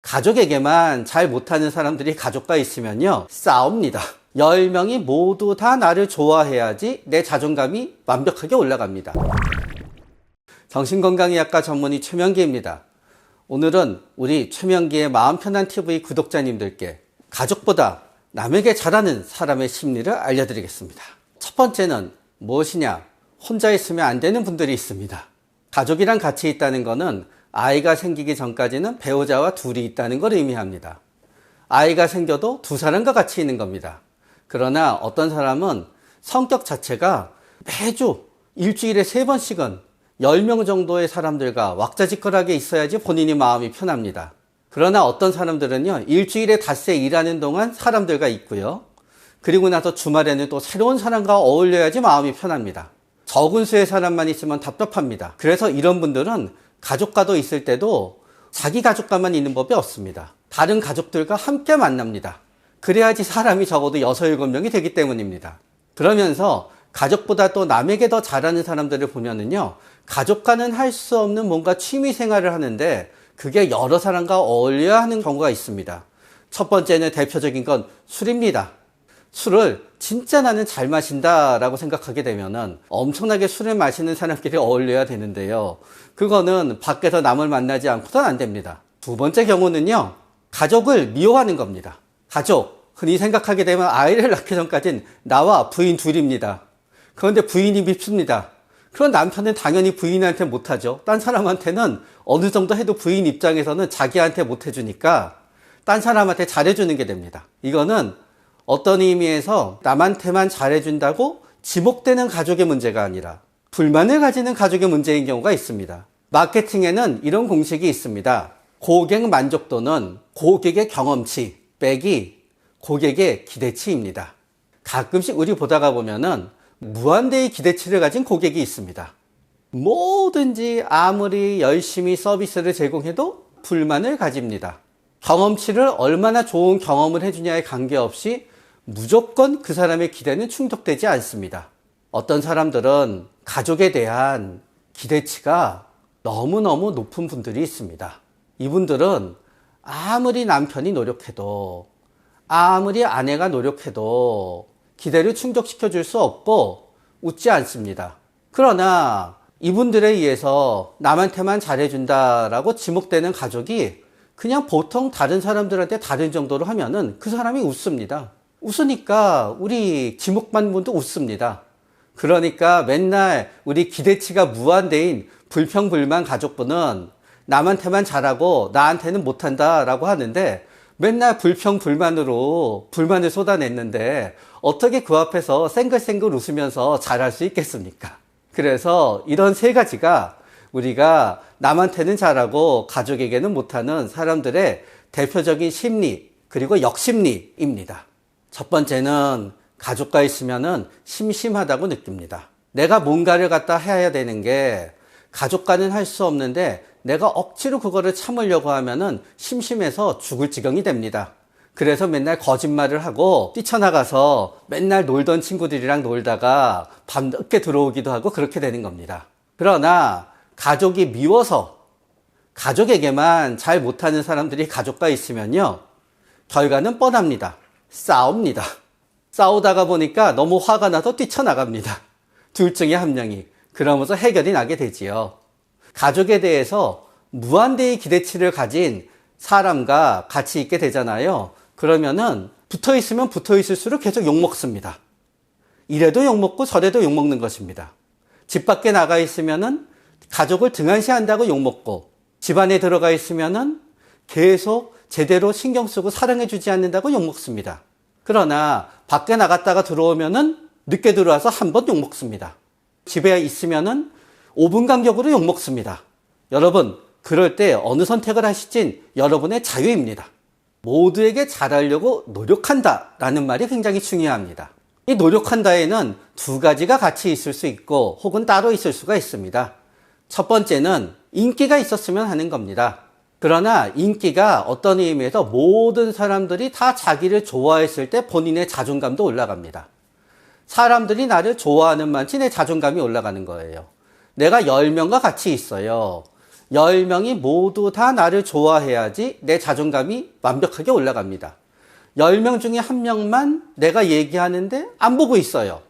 가족에게만 잘 못하는 사람들이 가족과 있으면요, 싸웁니다. 10명이 모두 다 나를 좋아해야지 내 자존감이 완벽하게 올라갑니다. 정신건강의학과 전문의 최명기입니다. 오늘은 우리 최명기의 마음편한TV 구독자님들께 가족보다 남에게 잘하는 사람의 심리를 알려드리겠습니다. 첫 번째는 무엇이냐? 혼자 있으면 안 되는 분들이 있습니다. 가족이랑 같이 있다는 것은 아이가 생기기 전까지는 배우자와 둘이 있다는 걸 의미합니다. 아이가 생겨도 두 사람과 같이 있는 겁니다. 그러나 어떤 사람은 성격 자체가 매주 일주일에 3번씩은 10명 정도의 사람들과 왁자지껄하게 있어야지 본인이 마음이 편합니다. 그러나 어떤 사람들은요, 일주일에 닷새 일하는 동안 사람들과 있고요. 그리고 나서 주말에는 또 새로운 사람과 어울려야지 마음이 편합니다. 적은 수의 사람만 있으면 답답합니다. 그래서 이런 분들은 가족과도 있을 때도 자기 가족과만 있는 법이 없습니다. 다른 가족들과 함께 만납니다. 그래야지 사람이 적어도 6, 7명이 되기 때문입니다. 그러면서 가족보다 또 남에게 더 잘하는 사람들을 보면은요, 가족과는 할 수 없는 뭔가 취미 생활을 하는데 그게 여러 사람과 어울려야 하는 경우가 있습니다. 첫 번째는 대표적인 건 술입니다. 술을 진짜 나는 잘 마신다 라고 생각하게 되면은 엄청나게 술을 마시는 사람끼리 어울려야 되는데요, 그거는 밖에서 남을 만나지 않고서는 안 됩니다. 두 번째 경우는요, 가족을 미워하는 겁니다. 가족, 흔히 생각하게 되면 아이를 낳기 전까지는 나와 부인 둘입니다. 그런데 부인이 밉습니다. 그런 남편은 당연히 부인한테 못하죠. 딴 사람한테는 어느 정도 해도 부인 입장에서는 자기한테 못해주니까 딴 사람한테 잘해주는 게 됩니다. 이거는 어떤 의미에서 남한테만 잘해준다고 지목되는 가족의 문제가 아니라 불만을 가지는 가족의 문제인 경우가 있습니다. 마케팅에는 이런 공식이 있습니다. 고객 만족도는 고객의 경험치 빼기 고객의 기대치입니다. 가끔씩 우리 보다가 보면은 무한대의 기대치를 가진 고객이 있습니다. 뭐든지 아무리 열심히 서비스를 제공해도 불만을 가집니다. 경험치를 얼마나 좋은 경험을 해주냐에 관계없이 무조건 그 사람의 기대는 충족되지 않습니다. 어떤 사람들은 가족에 대한 기대치가 너무너무 높은 분들이 있습니다. 이분들은 아무리 남편이 노력해도, 아무리 아내가 노력해도 기대를 충족시켜 줄 수 없고 웃지 않습니다. 그러나 이분들에 의해서 남한테만 잘해준다라고 지목되는 가족이 그냥 보통 다른 사람들한테 다른 정도로 하면은 그 사람이 웃습니다. 웃으니까 우리 지목받는 분도 웃습니다. 그러니까 맨날 우리 기대치가 무한대인 불평불만 가족분은 남한테만 잘하고 나한테는 못한다라고 하는데 맨날 불평불만으로 불만을 쏟아냈는데 어떻게 그 앞에서 쌩글쌩글 웃으면서 잘할 수 있겠습니까? 그래서 이런 세 가지가 우리가 남한테는 잘하고 가족에게는 못하는 사람들의 대표적인 심리, 그리고 역심리입니다. 첫 번째는 가족과 있으면은 심심하다고 느낍니다. 내가 뭔가를 갖다 해야 되는 게 가족과는 할 수 없는데 내가 억지로 그거를 참으려고 하면은 심심해서 죽을 지경이 됩니다. 그래서 맨날 거짓말을 하고 뛰쳐나가서 맨날 놀던 친구들이랑 놀다가 밤늦게 들어오기도 하고 그렇게 되는 겁니다. 그러나 가족이 미워서 가족에게만 잘 못하는 사람들이 가족과 있으면요, 결과는 뻔합니다. 싸웁니다. 싸우다가 보니까 너무 화가 나서 뛰쳐나갑니다. 둘 중에 한 명이. 그러면서 해결이 나게 되지요. 가족에 대해서 무한대의 기대치를 가진 사람과 같이 있게 되잖아요. 그러면은 붙어 있으면 붙어 있을수록 계속 욕먹습니다. 이래도 욕먹고 저래도 욕먹는 것입니다. 집 밖에 나가 있으면은 가족을 등한시한다고 욕먹고, 집 안에 들어가 있으면은 계속 제대로 신경 쓰고 사랑해주지 않는다고 욕먹습니다. 그러나 밖에 나갔다가 들어오면은 늦게 들어와서 한 번 욕먹습니다. 집에 있으면은 5분 간격으로 욕먹습니다. 여러분, 그럴 때 어느 선택을 하실진 여러분의 자유입니다. 모두에게 잘하려고 노력한다 라는 말이 굉장히 중요합니다. 이 노력한다에는 두 가지가 같이 있을 수 있고 혹은 따로 있을 수가 있습니다. 첫 번째는 인기가 있었으면 하는 겁니다. 그러나 인기가 어떤 의미에서 모든 사람들이 다 자기를 좋아했을 때 본인의 자존감도 올라갑니다. 사람들이 나를 좋아하는 만치 내 자존감이 올라가는 거예요. 내가 10명과 같이 있어요. 10명이 모두 다 나를 좋아해야지 내 자존감이 완벽하게 올라갑니다. 10명 중에 1명만 내가 얘기하는데 안 보고 있어요.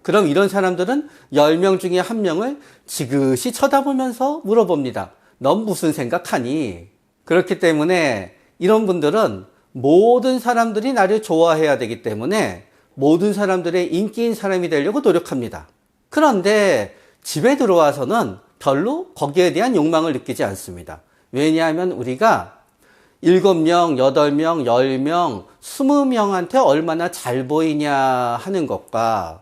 그럼 이런 사람들은 10명 중에 1명을 지그시 쳐다보면서 물어봅니다. 넌 무슨 생각하니? 그렇기 때문에 이런 분들은 모든 사람들이 나를 좋아해야 되기 때문에 모든 사람들의 인기인 사람이 되려고 노력합니다. 그런데 집에 들어와서는 별로 거기에 대한 욕망을 느끼지 않습니다. 왜냐하면 우리가 7명, 8명, 10명, 20명한테 얼마나 잘 보이냐 하는 것과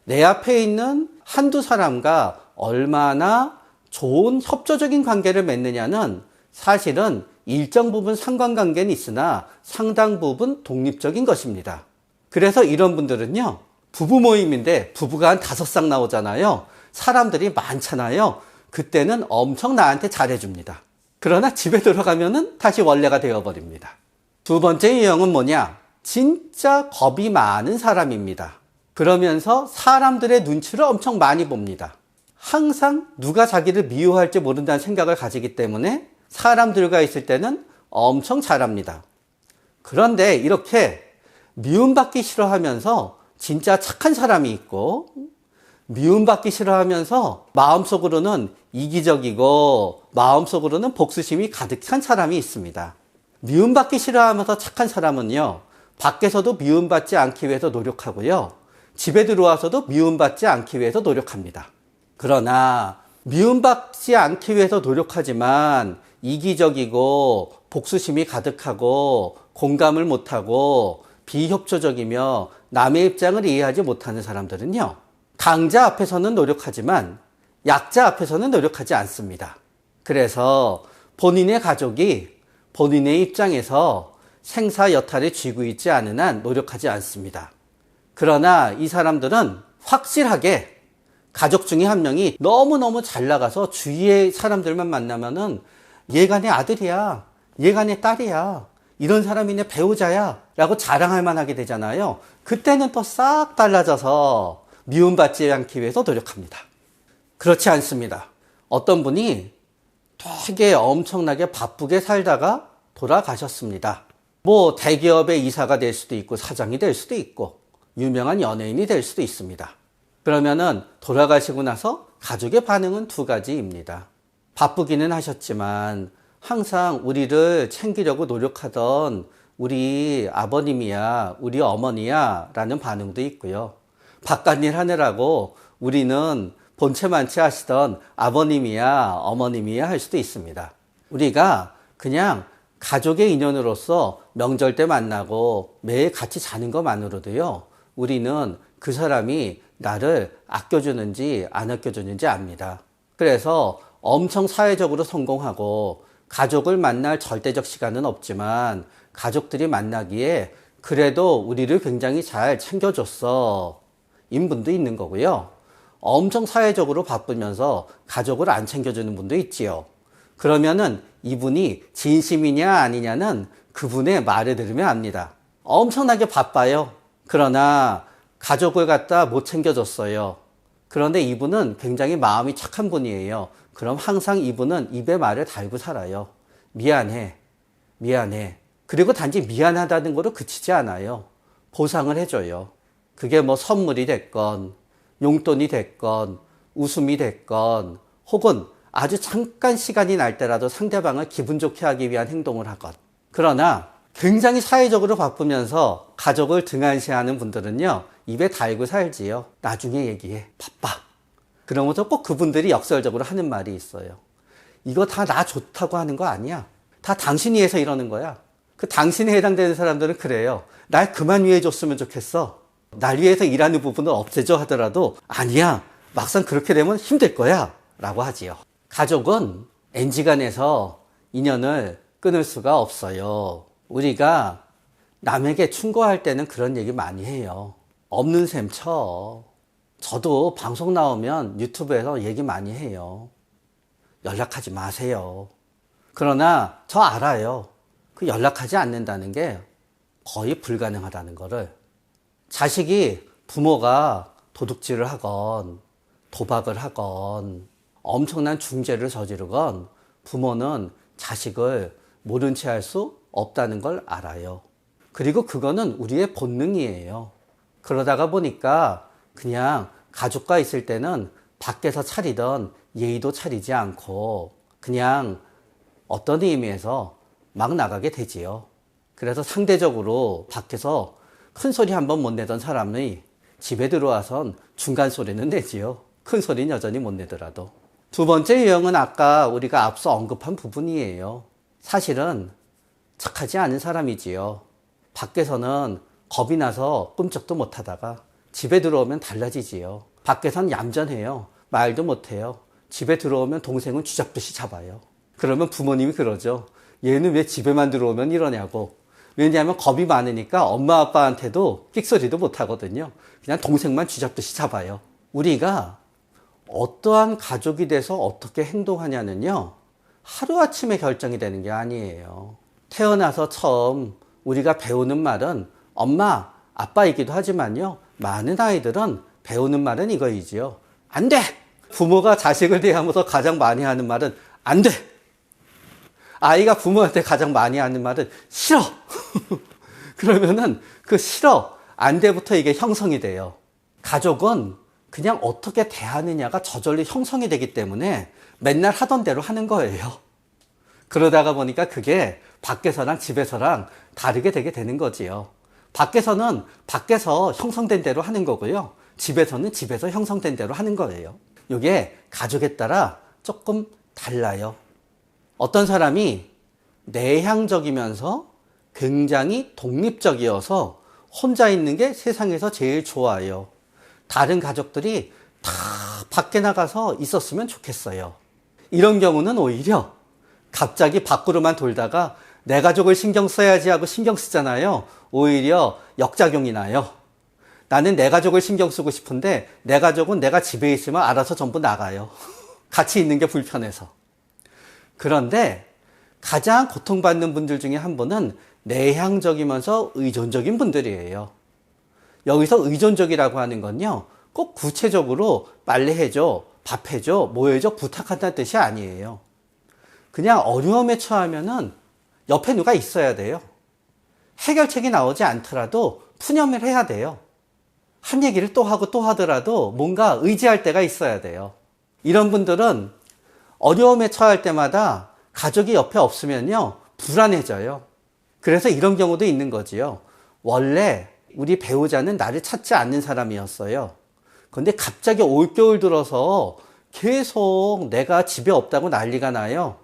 내 앞에 있는 한두 사람과 얼마나 좋은 협조적인 관계를 맺느냐는 사실은 일정 부분 상관관계는 있으나 상당 부분 독립적인 것입니다. 그래서 이런 분들은요, 부부 모임인데 부부가 한 5쌍 나오잖아요. 사람들이 많잖아요. 그때는 엄청 나한테 잘해줍니다. 그러나 집에 들어가면은 다시 원래가 되어버립니다. 두 번째 유형은 뭐냐? 진짜 겁이 많은 사람입니다. 그러면서 사람들의 눈치를 엄청 많이 봅니다. 항상 누가 자기를 미워할지 모른다는 생각을 가지기 때문에 사람들과 있을 때는 엄청 잘합니다. 그런데 이렇게 미움받기 싫어하면서 진짜 착한 사람이 있고, 미움받기 싫어하면서 마음속으로는 이기적이고 마음속으로는 복수심이 가득한 사람이 있습니다. 미움받기 싫어하면서 착한 사람은요, 밖에서도 미움받지 않기 위해서 노력하고요, 집에 들어와서도 미움받지 않기 위해서 노력합니다. 그러나 미움받지 않기 위해서 노력하지만 이기적이고 복수심이 가득하고 공감을 못하고 비협조적이며 남의 입장을 이해하지 못하는 사람들은요, 강자 앞에서는 노력하지만 약자 앞에서는 노력하지 않습니다. 그래서 본인의 가족이 본인의 입장에서 생사 여탈을 쥐고 있지 않은 한 노력하지 않습니다. 그러나 이 사람들은 확실하게 가족 중에 한 명이 너무너무 잘 나가서 주위의 사람들만 만나면은 얘가 내 아들이야, 얘가 내 딸이야, 이런 사람이 내 배우자야 라고 자랑할 만하게 되잖아요. 그때는 또 싹 달라져서 미움받지 않기 위해서 노력합니다. 그렇지 않습니다. 어떤 분이 되게 엄청나게 바쁘게 살다가 돌아가셨습니다. 뭐 대기업의 이사가 될 수도 있고 사장이 될 수도 있고 유명한 연예인이 될 수도 있습니다. 그러면은 돌아가시고 나서 가족의 반응은 2가지입니다. 바쁘기는 하셨지만 항상 우리를 챙기려고 노력하던 우리 아버님이야, 우리 어머니야 라는 반응도 있고요. 바깥일 하느라고 우리는 본체만치 하시던 아버님이야, 어머님이야 할 수도 있습니다. 우리가 그냥 가족의 인연으로서 명절 때 만나고 매일 같이 자는 것만으로도요, 우리는 그 사람이 나를 아껴주는지 안 아껴주는지 압니다. 그래서 엄청 사회적으로 성공하고 가족을 만날 절대적 시간은 없지만 가족들이 만나기에 그래도 우리를 굉장히 잘 챙겨줬어 인분도 있는 거고요. 엄청 사회적으로 바쁘면서 가족을 안 챙겨주는 분도 있지요. 그러면은 이분이 진심이냐 아니냐는 그분의 말을 들으면 압니다. 엄청나게 바빠요. 그러나 가족을 갖다 못 챙겨줬어요. 그런데 이분은 굉장히 마음이 착한 분이에요. 그럼 항상 이분은 입에 말을 달고 살아요. 미안해, 미안해. 그리고 단지 미안하다는 거로 그치지 않아요. 보상을 해줘요. 그게 뭐 선물이 됐건 용돈이 됐건 웃음이 됐건 혹은 아주 잠깐 시간이 날 때라도 상대방을 기분 좋게 하기 위한 행동을 하건. 그러나 굉장히 사회적으로 바쁘면서 가족을 등한시하는 분들은요, 입에 달고 살지요. 나중에 얘기해, 바빠. 그러면서 꼭 그분들이 역설적으로 하는 말이 있어요. 이거 다 나 좋다고 하는 거 아니야. 다 당신이 해서 이러는 거야. 그 당신에 해당되는 사람들은 그래요. 날 그만 위해줬으면 좋겠어. 날 위해서 일하는 부분을 없애줘 하더라도 아니야. 막상 그렇게 되면 힘들 거야. 라고 하지요. 가족은 N지간에서 인연을 끊을 수가 없어요. 우리가 남에게 충고할 때는 그런 얘기 많이 해요. 없는 셈 쳐. 저도 방송 나오면 유튜브에서 얘기 많이 해요. 연락하지 마세요. 그러나 저 알아요. 그 연락하지 않는다는 게 거의 불가능하다는 거를. 자식이 부모가 도둑질을 하건 도박을 하건 엄청난 중죄를 저지르건 부모는 자식을 모른 채 할 수 없다는 걸 알아요. 그리고 그거는 우리의 본능이에요. 그러다가 보니까 그냥 가족과 있을 때는 밖에서 차리던 예의도 차리지 않고 그냥 어떤 의미에서 막 나가게 되지요. 그래서 상대적으로 밖에서 큰 소리 한 번 못 내던 사람이 집에 들어와선 중간 소리는 내지요. 큰 소리는 여전히 못 내더라도. 두 번째 유형은 아까 우리가 앞서 언급한 부분이에요. 사실은 착하지 않은 사람이지요. 밖에서는 겁이 나서 꼼짝도 못하다가 집에 들어오면 달라지지요. 밖에선 얌전해요. 말도 못해요. 집에 들어오면 동생은 쥐잡듯이 잡아요. 그러면 부모님이 그러죠. 얘는 왜 집에만 들어오면 이러냐고. 왜냐하면 겁이 많으니까 엄마 아빠한테도 끽소리도 못하거든요. 그냥 동생만 쥐잡듯이 잡아요. 우리가 어떠한 가족이 돼서 어떻게 행동하냐는요, 하루아침에 결정이 되는 게 아니에요. 태어나서 처음 우리가 배우는 말은 엄마, 아빠이기도 하지만요, 많은 아이들은 배우는 말은 이거이지요. 안 돼! 부모가 자식을 대하면서 가장 많이 하는 말은 안 돼! 아이가 부모한테 가장 많이 하는 말은 싫어! 그러면은 그 싫어, 안 돼부터 이게 형성이 돼요. 가족은 그냥 어떻게 대하느냐가 저절로 형성이 되기 때문에 맨날 하던 대로 하는 거예요. 그러다가 보니까 그게 밖에서랑 집에서랑 다르게 되게 되는 거지요. 밖에서는 밖에서 형성된 대로 하는 거고요. 집에서는 집에서 형성된 대로 하는 거예요. 이게 가족에 따라 조금 달라요. 어떤 사람이 내향적이면서 굉장히 독립적이어서 혼자 있는 게 세상에서 제일 좋아요. 다른 가족들이 다 밖에 나가서 있었으면 좋겠어요. 이런 경우는 오히려 갑자기 밖으로만 돌다가 내 가족을 신경 써야지 하고 신경 쓰잖아요. 오히려 역작용이 나요. 나는 내 가족을 신경 쓰고 싶은데 내 가족은 내가 집에 있으면 알아서 전부 나가요. 같이 있는 게 불편해서. 그런데 가장 고통받는 분들 중에 한 분은 내향적이면서 의존적인 분들이에요. 여기서 의존적이라고 하는 건요, 꼭 구체적으로 빨래해줘, 밥해줘, 뭐 해줘, 부탁한다는 뜻이 아니에요. 그냥 어려움에 처하면은 옆에 누가 있어야 돼요. 해결책이 나오지 않더라도 푸념을 해야 돼요. 한 얘기를 또 하고 또 하더라도 뭔가 의지할 때가 있어야 돼요. 이런 분들은 어려움에 처할 때마다 가족이 옆에 없으면요, 불안해져요. 그래서 이런 경우도 있는 거지요. 원래 우리 배우자는 나를 찾지 않는 사람이었어요. 그런데 갑자기 올겨울 들어서 계속 내가 집에 없다고 난리가 나요.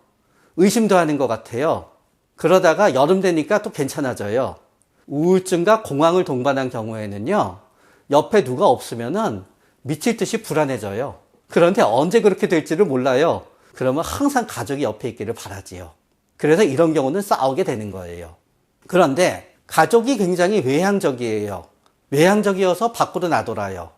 의심도 하는 것 같아요. 그러다가 여름 되니까 또 괜찮아져요. 우울증과 공황을 동반한 경우에는요, 옆에 누가 없으면은 미칠 듯이 불안해져요. 그런데 언제 그렇게 될지를 몰라요. 그러면 항상 가족이 옆에 있기를 바라지요. 그래서 이런 경우는 싸우게 되는 거예요. 그런데 가족이 굉장히 외향적이에요. 외향적이어서 밖으로 나돌아요.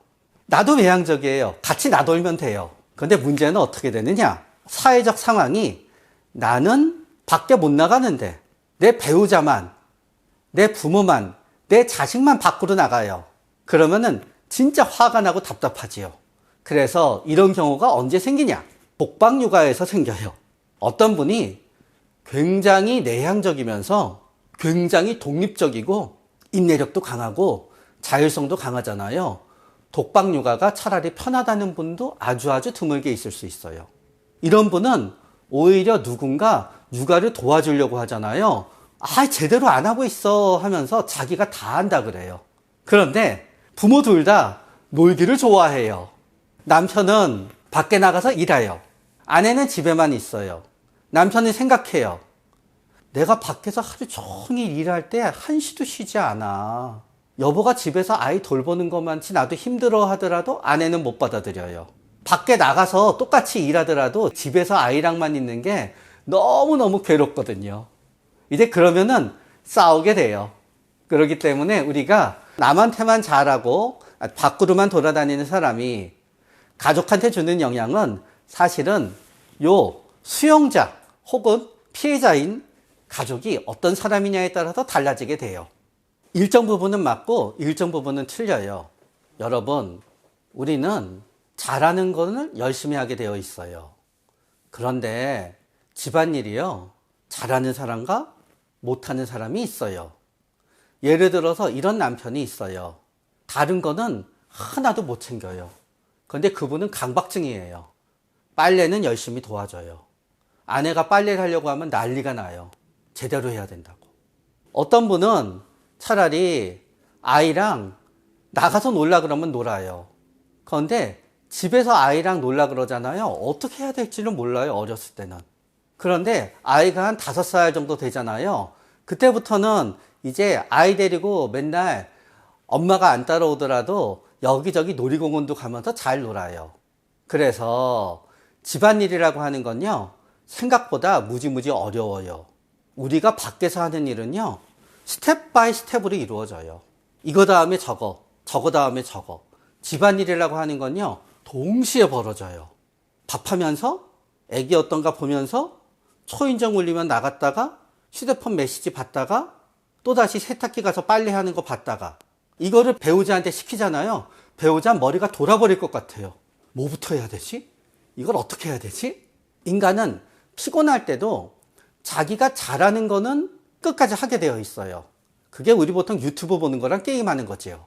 나도 외향적이에요. 같이 나돌면 돼요. 그런데 문제는 어떻게 되느냐? 사회적 상황이 나는 밖에 못 나가는데 내 배우자만, 내 부모만, 내 자식만 밖으로 나가요. 그러면은 진짜 화가 나고 답답하지요. 그래서 이런 경우가 언제 생기냐? 독박육아에서 생겨요. 어떤 분이 굉장히 내향적이면서 굉장히 독립적이고 인내력도 강하고 자율성도 강하잖아요. 독박육아가 차라리 편하다는 분도 아주 드물게 있을 수 있어요. 이런 분은 오히려 누군가 육아를 도와주려고 하잖아요. 제대로 안 하고 있어 하면서 자기가 다 한다 그래요. 그런데 부모 둘 다 놀기를 좋아해요. 남편은 밖에 나가서 일해요. 아내는 집에만 있어요. 남편이 생각해요. 내가 밖에서 하루 종일 일할 때 한시도 쉬지 않아. 여보가 집에서 아이 돌보는 것만치 나도 힘들어 하더라도 아내는 못 받아들여요. 밖에 나가서 똑같이 일하더라도 집에서 아이랑만 있는 게 너무너무 괴롭거든요. 이제 그러면은 싸우게 돼요. 그렇기 때문에 우리가 남한테만 잘하고 밖으로만 돌아다니는 사람이 가족한테 주는 영향은 사실은 요 수용자 혹은 피해자인 가족이 어떤 사람이냐에 따라서 달라지게 돼요. 일정 부분은 맞고 일정 부분은 틀려요. 여러분, 우리는 잘하는 거는 열심히 하게 되어 있어요. 그런데 집안일이요. 잘하는 사람과 못하는 사람이 있어요. 예를 들어서 이런 남편이 있어요. 다른 거는 하나도 못 챙겨요. 그런데 그분은 강박증이에요. 빨래는 열심히 도와줘요. 아내가 빨래를 하려고 하면 난리가 나요. 제대로 해야 된다고. 어떤 분은 차라리 아이랑 나가서 놀라 그러면 놀아요. 그런데 집에서 아이랑 놀라 그러잖아요. 어떻게 해야 될지는 몰라요, 어렸을 때는. 그런데 아이가 한 5살 정도 되잖아요. 그때부터는 이제 아이 데리고 맨날 엄마가 안 따라오더라도 여기저기 놀이공원도 가면서 잘 놀아요. 그래서 집안일이라고 하는 건요, 생각보다 무지무지 어려워요. 우리가 밖에서 하는 일은요, 스텝 바이 스텝으로 이루어져요. 이거 다음에 저거, 저거 다음에 저거. 집안일이라고 하는 건요, 동시에 벌어져요. 밥하면서 애기 어떤가 보면서 초인종 울리면 나갔다가 휴대폰 메시지 받다가 또다시 세탁기 가서 빨래하는 거 봤다가 이거를 배우자한테 시키잖아요. 배우자 머리가 돌아버릴 것 같아요. 뭐부터 해야 되지? 이걸 어떻게 해야 되지? 인간은 피곤할 때도 자기가 잘하는 거는 끝까지 하게 되어 있어요. 그게 우리 보통 유튜브 보는 거랑 게임하는 거지요.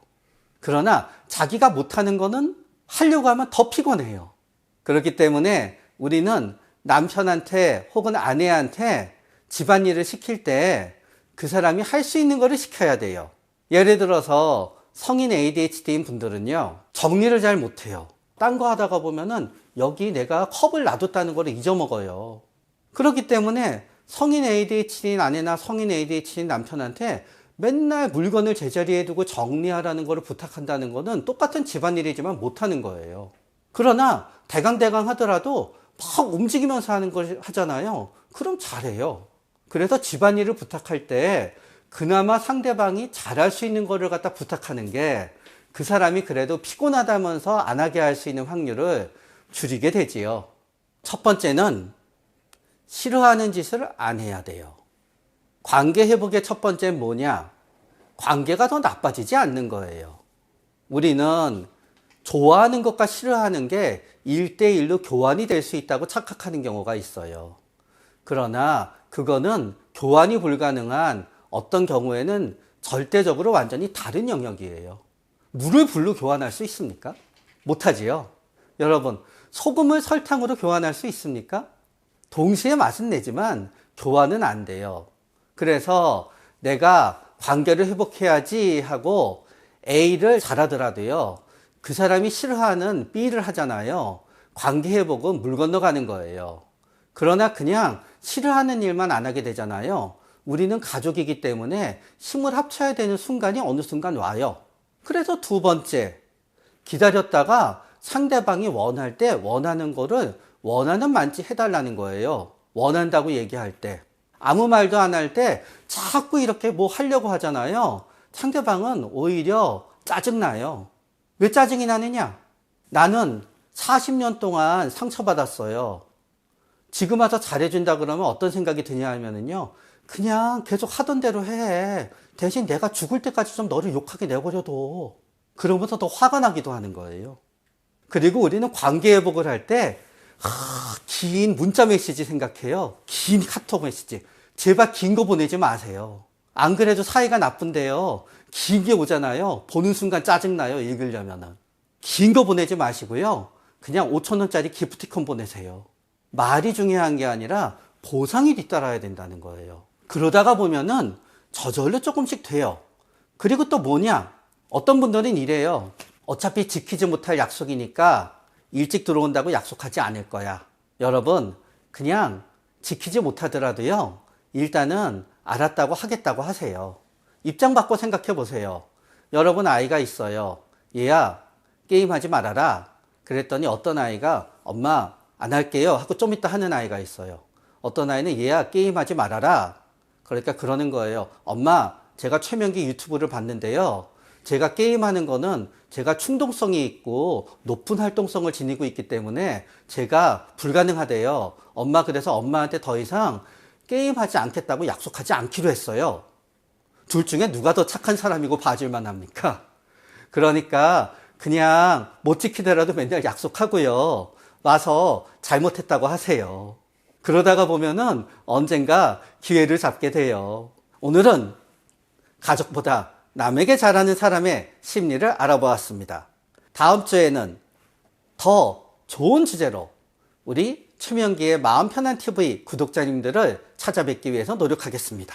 그러나 자기가 못하는 거는 하려고 하면 더 피곤해요. 그렇기 때문에 우리는 남편한테 혹은 아내한테 집안일을 시킬 때 그 사람이 할 수 있는 거를 시켜야 돼요. 예를 들어서 성인 ADHD인 분들은요, 정리를 잘 못해요. 딴 거 하다가 보면은 여기 내가 컵을 놔뒀다는 거를 잊어먹어요. 그렇기 때문에 성인 ADHD인 아내나 성인 ADHD인 남편한테 맨날 물건을 제자리에 두고 정리하라는 거를 부탁한다는 거는 똑같은 집안일이지만 못하는 거예요. 그러나 대강대강 하더라도 막 움직이면서 하는 걸 하잖아요. 그럼 잘해요. 그래서 집안일을 부탁할 때 그나마 상대방이 잘할 수 있는 거를 갖다 부탁하는 게 그 사람이 그래도 피곤하다면서 안 하게 할 수 있는 확률을 줄이게 되지요. 첫 번째는 싫어하는 짓을 안 해야 돼요. 관계 회복의 첫 번째는 뭐냐? 관계가 더 나빠지지 않는 거예요. 우리는 좋아하는 것과 싫어하는 게 1대1로 교환이 될 수 있다고 착각하는 경우가 있어요. 그러나 그거는 교환이 불가능한 어떤 경우에는 절대적으로 완전히 다른 영역이에요. 물을 불로 교환할 수 있습니까? 못하지요. 여러분, 소금을 설탕으로 교환할 수 있습니까? 동시에 맛은 내지만 교환은 안 돼요. 그래서 내가 관계를 회복해야지 하고 A를 잘하더라도요, 그 사람이 싫어하는 B를 하잖아요. 관계 회복은 물 건너가는 거예요. 그러나 그냥 싫어하는 일만 안 하게 되잖아요. 우리는 가족이기 때문에 힘을 합쳐야 되는 순간이 어느 순간 와요. 그래서 두 번째, 기다렸다가 상대방이 원할 때 원하는 거를 원하는 만치 해달라는 거예요. 원한다고 얘기할 때. 아무 말도 안 할 때 자꾸 이렇게 뭐 하려고 하잖아요. 상대방은 오히려 짜증나요. 왜 짜증이 나느냐? 나는 40년 동안 상처받았어요. 지금 와서 잘해준다 그러면 어떤 생각이 드냐 하면은요, 그냥 계속 하던 대로 해. 대신 내가 죽을 때까지 좀 너를 욕하게 내버려둬. 그러면서 더 화가 나기도 하는 거예요. 그리고 우리는 관계 회복을 할 때, 긴 문자 메시지 생각해요. 긴 카톡 메시지. 제발 긴 거 보내지 마세요. 안 그래도 사이가 나쁜데요. 긴 게 오잖아요. 보는 순간 짜증나요. 읽으려면은. 긴 거 보내지 마시고요. 그냥 5,000원짜리 기프티콘 보내세요. 말이 중요한 게 아니라 보상이 뒤따라야 된다는 거예요. 그러다가 보면은 저절로 조금씩 돼요. 그리고 또 뭐냐? 어떤 분들은 이래요. 어차피 지키지 못할 약속이니까 일찍 들어온다고 약속하지 않을 거야. 여러분, 그냥 지키지 못하더라도요, 일단은 알았다고 하겠다고 하세요. 입장 바꿔 생각해 보세요. 여러분 아이가 있어요. 얘야, 게임하지 말아라. 그랬더니 어떤 아이가 엄마 안 할게요 하고 좀 이따 하는 아이가 있어요. 어떤 아이는 얘야 게임하지 말아라. 그러니까 그러는 거예요. 엄마, 제가 최명기 유튜브를 봤는데요. 제가 게임하는 거는 제가 충동성이 있고 높은 활동성을 지니고 있기 때문에 제가 불가능하대요. 엄마, 그래서 엄마한테 더 이상 게임하지 않겠다고 약속하지 않기로 했어요. 둘 중에 누가 더 착한 사람이고 봐줄만 합니까? 그러니까 그냥 못 지키더라도 맨날 약속하고요. 와서 잘못했다고 하세요. 그러다가 보면은 언젠가 기회를 잡게 돼요. 오늘은 가족보다 남에게 잘하는 사람의 심리를 알아보았습니다. 다음 주에는 더 좋은 주제로 우리 최명기의 마음 편한 TV 구독자님들을 찾아뵙기 위해서 노력하겠습니다.